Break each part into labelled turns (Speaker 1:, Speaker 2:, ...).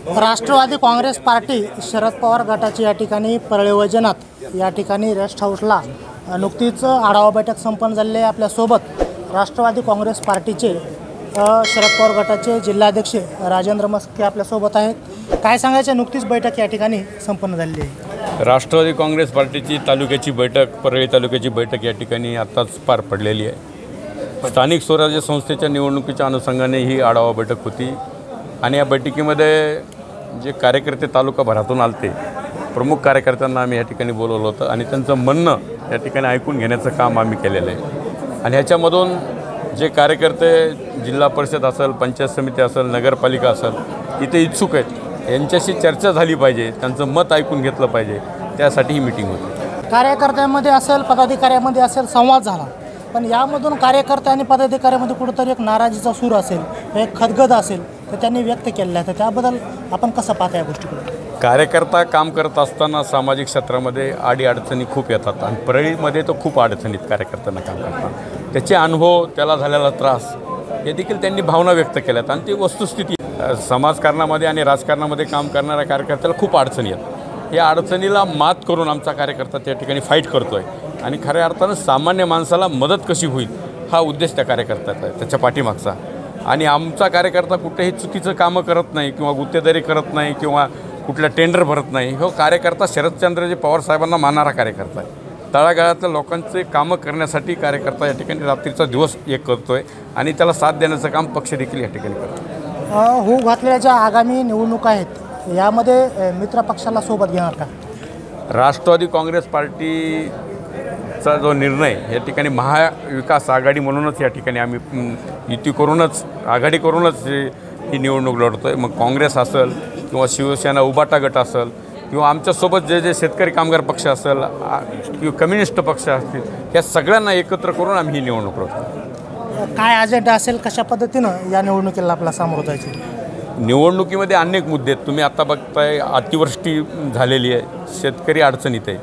Speaker 1: Rashtrawadi Congress party Sharad Pawar गटाची या ठिकाणी परळी वैजनाथ या ठिकाणी रेस्ट हाऊसला नुकतीच आढावा बैठक संपन्न झालेली आहे। आपल्यासोबत राष्ट्रवादी काँग्रेस पार्टीचे शरद पवार गटाचे जिल्हाध्यक्ष राजेंद्र मस्के आपल्यासोबत आहेत। काय सांगायचे, नुकतीच बैठक या ठिकाणी संपन्न झालेली आहे।
Speaker 2: राष्ट्रवादी काँग्रेस पार्टीची तालुक्याची बैठक, परळी तालुक्याची बैठक या ठिकाणी आत्ताच पार पडलेली आहे। स्थानिक स्वराज्य संस्थेच्या निवडणुकीच्या अनुषंगाने ही आढावा बैठक होती आणि या बैठकीमध्ये जे कार्यकर्ते तालुकाभरातून आलते, प्रमुख कार्यकर्त्यांना आम्ही या ठिकाणी बोलवलं होतं आणि त्यांचं म्हणणं या ठिकाणी ऐकून घेण्याचं काम आम्ही केलेलं आहे। आणि ह्याच्यामधून जे कार्यकर्ते जिल्हा परिषद असेल, पंचायत समिती असेल, नगरपालिका असेल इथे इच्छुक आहेत, यांच्याशी चर्चा झाली पाहिजे, त्यांचं मत ऐकून घेतलं पाहिजे, त्यासाठी ही मीटिंग होती।
Speaker 1: कार्यकर्त्यांमध्ये असेल, पदाधिकाऱ्यांमध्ये असेल, संवाद झाला, पण यामधून कार्यकर्ते आणि पदाधिकाऱ्यांमध्ये कुठेतरी एक नाराजीचा सूर असेल, एक खदगद असेल तर त्यांनी व्यक्त केलेला आहे। तर त्याबद्दल आपण कसं पाहता या गोष्टीकडे?
Speaker 2: कार्यकर्ता काम करत असताना सामाजिक क्षेत्रामध्ये अडीअडचणी खूप येतात आणि परळीमध्ये तर खूप अडचणीत कार्यकर्त्यांना काम करतात। त्याचे अनुभव, त्याला झालेला त्रास हे देखील त्यांनी भावना व्यक्त केल्यात आणि ती वस्तुस्थिती समाजकारणामध्ये आणि राजकारणामध्ये काम करणाऱ्या कार्यकर्त्याला खूप अडचणी आहेत। या अडचणीला मात करून आमचा कार्यकर्ता त्या ठिकाणी फाईट करतो आहे आणि खऱ्या अर्थानं सामान्य माणसाला मदत कशी होईल हा उद्देश त्या कार्यकर्त्याचा आहे, त्याच्या पाठीमागचा। आणि आमचा कार्यकर्ता कुठेही चुकीचं कामं करत नाही किंवा गुत्तेदारी करत नाही किंवा कुठल्या टेंडर भरत नाही। हो कार्यकर्ता शरदचंद्रजी पवार साहेबांना मानणारा कार्यकर्ता आहे। तळागाळातल्या लोकांचे कामं करण्यासाठी कार्यकर्ता या ठिकाणी रात्रीचा दिवस एक करतो आहे आणि त्याला साथ देण्याचं काम पक्ष देखील या ठिकाणी करतो।
Speaker 1: होऊ घातलेल्या ज्या आगामी निवडणुका आहेत यामध्ये मित्र पक्षाला सोबत घेणार का?
Speaker 2: राष्ट्रवादी काँग्रेस पार्टीचा जो निर्णय या ठिकाणी महाविकास आघाडी म्हणूनच या ठिकाणी आम्ही युती करूनच, आघाडी करूनच ही निवडणूक लढतो आहे। मग काँग्रेस असेल किंवा शिवसेना उबाटा गट असेल किंवा आमच्यासोबत जे शेतकरी कामगार पक्ष असेल किंवा कम्युनिस्ट पक्ष असतील, या सगळ्यांना एकत्र करून आम्ही ही निवडणूक लढतो।
Speaker 1: काय अजेंडा असेल, कशा पद्धतीनं या निवडणुकीला आपला सामोरं जायचं?
Speaker 2: निवडणुकीमध्ये अनेक मुद्दे आहेत। तुम्ही आता बघताय अतिवृष्टी झालेली आहे, शेतकरी अडचणीत आहे,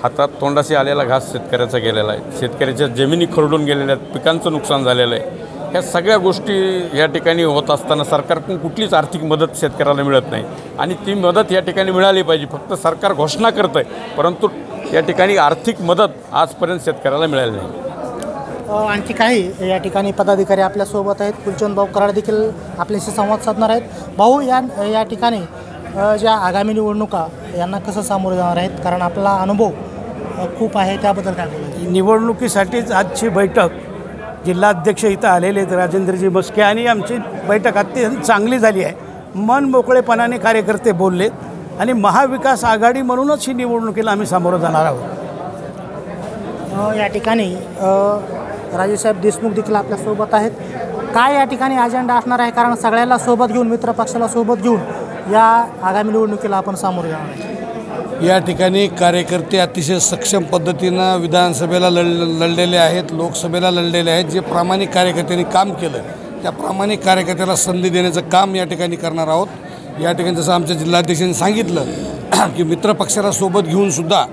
Speaker 2: हातात तोंडाशी आलेला घास शेतकऱ्याचा गेलेला आहे, शेतकऱ्याच्या जमिनी खरडून गेलेल्या आहेत, पिकांचं नुकसान झालेलं आहे। ह्या सगळ्या गोष्टी या ठिकाणी होत असताना सरकारकडून कुठलीच आर्थिक मदत शेतकऱ्याला मिळत नाही आणि ती मदत या ठिकाणी मिळाली पाहिजे। फक्त सरकार घोषणा करतं आहे परंतु या ठिकाणी आर्थिक मदत आजपर्यंत शेतकऱ्याला मिळाली नाही।
Speaker 1: आणखी काही या ठिकाणी पदाधिकारी आपल्यासोबत आहेत। फुलचंद भाऊ कराड देखील आपल्याशी संवाद साधणार आहेत। भाऊ, या ठिकाणी ज्या आगामी निवडणुका यांना कसं सामोरं जाणार आहेत, कारण आपला अनुभव खूप आहे, त्याबद्दल काय बोलायचं?
Speaker 3: निवडणुकीसाठीच आजची बैठक जिल्हाध्यक्ष इथं आलेले आहेत राजेंद्रजी मस्के, आणि आमची बैठक अत्यंत चांगली झाली आहे। मन मोकळेपणाने कार्यकर्ते बोललेत आणि महाविकास आघाडी म्हणूनच ही निवडणुकीला आम्ही सामोरं जाणार आहोत।
Speaker 1: या ठिकाणी राजेसाहेब देशमुख देखील आपल्यासोबत आहेत। काय या ठिकाणी अजेंडा असणार आहे, कारण सगळ्याला सोबत घेऊन, मित्र पक्षाला सोबत घेऊन या आगामी निवडणुकीला आपण सामोरे जाणार आहे?
Speaker 4: या ठिकाणी कार्यकर्ते अतिशय सक्षम पद्धतीनं विधानसभेला लढलेले आहेत, लोकसभेला लढलेले आहेत। जे प्रामाणिक कार्यकर्त्यांनी काम केलं त्या प्रामाणिक कार्यकर्त्याला संधी देण्याचं काम या ठिकाणी करणार आहोत। या ठिकाणी जसं आमच्या जिल्हाध्यक्षांनी सांगितलं की मित्रपक्षाला सोबत घेऊनसुद्धा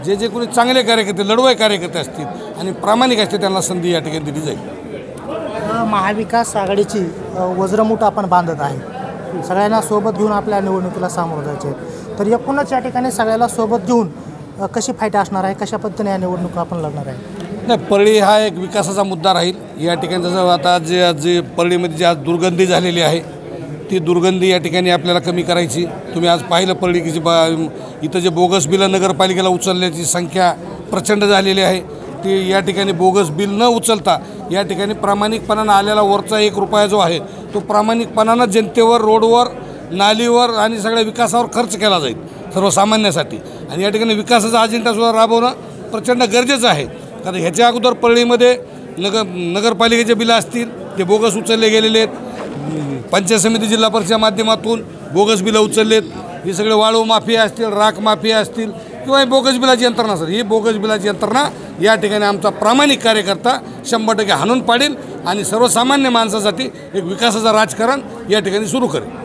Speaker 4: जे कोणी चांगले कार्यकर्ते, लढवय कार्यकर्ते असतील आणि प्रामाणिक असतील त्यांना संधी या ठिकाणी दिली जाईल।
Speaker 1: महाविकास आघाडीची वज्रमूठ आपण बांधत आहे, सगळ्यांना सोबत घेऊन आपल्या निवडणुकीला सामोरं जायचे आहे। तर एकूणच या ठिकाणी सगळ्याला सोबत घेऊन कशी फाईट असणार आहे, कशा पद्धतीने या निवडणुका आपण लढणार आहे?
Speaker 4: नाही, परळी हा एक विकासाचा मुद्दा राहील। या ठिकाणी जसं आता जे परळीमध्ये जी आज दुर्गंधी झालेली आहे ती दुर्गंधी या ठिकाणी आपल्याला कमी करायची। तुम्ही आज पाहिलं परळी की इथं जे बोगस बिलं नगरपालिकेला उचलण्याची संख्या प्रचंड झालेली आहे, ती या ठिकाणी बोगस बिल न उचलता या ठिकाणी प्रामाणिकपणानं आलेला वरचा 1 रुपया जो आहे तो प्रामाणिकपणानं जनतेवर, रोडवर, नालीवर आणि सगळ्या विकासावर खर्च केला जाईल सर्वसामान्यासाठी। आणि या ठिकाणी विकासाचा अजेंडासुद्धा राबवणं प्रचंड गरजेचं आहे, कारण ह्याच्या अगोदर परळीमध्ये नगरपालिकेचे बिलं असतील ते बोगस उचलले गेलेले आहेत, पंचायत समिती जिल्हा परिषदेच्या माध्यमातून बोगस बिलं उचललेत, ही सगळे वाळू माफिया असतील, राख माफिया असतील किंवा ही बोगस बिलाची यंत्रणा असेल, ही बोगस बिलाची यंत्रणा या ठिकाणी आमचा प्रामाणिक कार्यकर्ता 100% हाणून पाडेल आणि सर्वसामान्य माणसासाठी एक विकासाचं राजकारण या ठिकाणी सुरू करेल।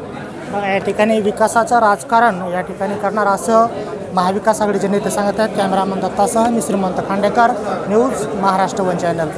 Speaker 1: या ठिकाणी विकासाचं राजकारण या ठिकाणी करणार असं महाविकास आघाडीचे नेते सांगत आहेत। कॅमेरामन दत्तासह मी श्रीमंत Khandekar, news Maharashtra one channel.